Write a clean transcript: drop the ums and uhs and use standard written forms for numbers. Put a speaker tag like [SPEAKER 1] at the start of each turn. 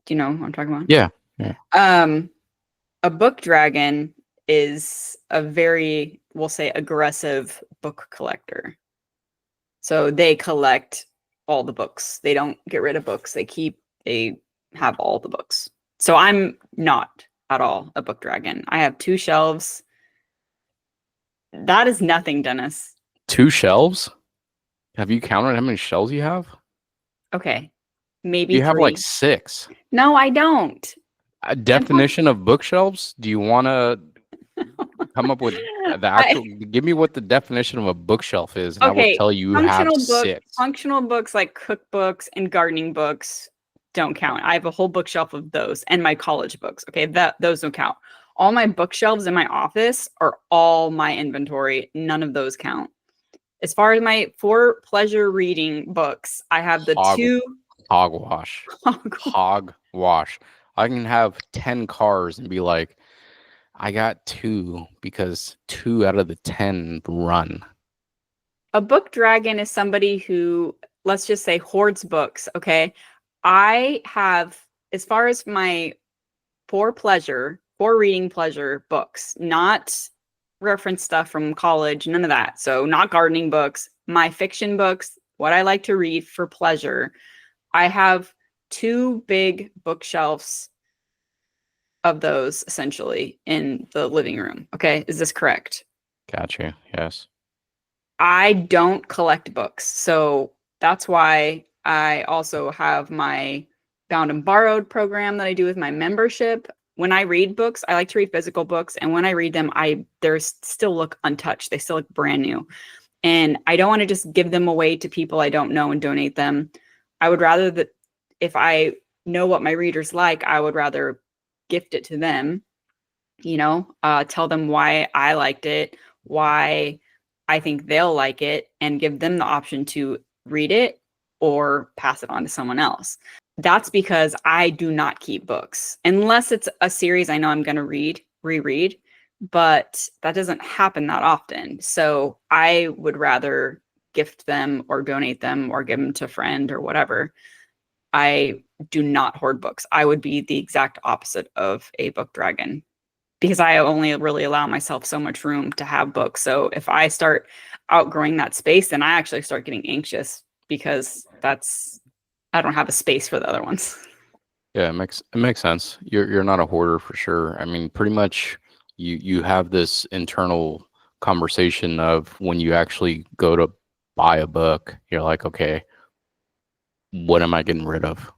[SPEAKER 1] Do you know what I'm talking about?
[SPEAKER 2] Yeah. Yeah.
[SPEAKER 1] A book dragon is a very, we'll say, aggressive book collector. So they collect all the books. They don't get rid of books. They have all the books. So I'm not at all a book dragon. I have 2 shelves. That is nothing, Dennis.
[SPEAKER 2] 2 shelves? Have you counted how many shelves you have?
[SPEAKER 1] Okay. Maybe
[SPEAKER 2] You have
[SPEAKER 1] 3.
[SPEAKER 2] like 6.
[SPEAKER 1] No, I don't.
[SPEAKER 2] A definition of bookshelves? Do you want to come up with the actual? Give me what the definition of a bookshelf is, and I will tell you have 6.
[SPEAKER 1] Functional books like cookbooks and gardening books don't count. I have a whole bookshelf of those and my college books. Okay, those don't count. All my bookshelves in my office are all my inventory. None of those count. As far as my for pleasure reading books, I have the 2
[SPEAKER 2] hogwash. Hogwash. I can have 10 cars and be like, I got 2 because 2 out of the 10 run.
[SPEAKER 1] A book dragon is somebody who, let's just say, hoards books. Okay. I have, as far as my for reading pleasure books, not reference stuff from college, none of that. So not gardening books, my fiction books, what I like to read for pleasure. I have 2 big bookshelves of those essentially in the living room. Okay. Is this correct?
[SPEAKER 2] Gotcha. Yes.
[SPEAKER 1] I don't collect books. So that's why I also have my Bound and Borrowed program that I do with my membership. When I read books, I like to read physical books. And when I read them, they still look untouched. They still look brand new. And I don't want to just give them away to people I don't know and donate them. I would rather that if I know what my readers like, I would rather gift it to them, tell them why I liked it, why I think they'll like it, and give them the option to read it or pass it on to someone else. That's because I do not keep books unless it's a series I know I'm going to reread, but that doesn't happen that often. So I would rather gift them or donate them or give them to a friend or whatever. I do not hoard books. I would be the exact opposite of a book dragon because I only really allow myself so much room to have books. So if I start outgrowing that space, then I actually start getting anxious because I don't have a space for the other ones.
[SPEAKER 2] Yeah, it makes sense. You're not a hoarder for sure. I mean, pretty much you have this internal conversation of when you actually go to buy a book, you're like, okay, what am I getting rid of?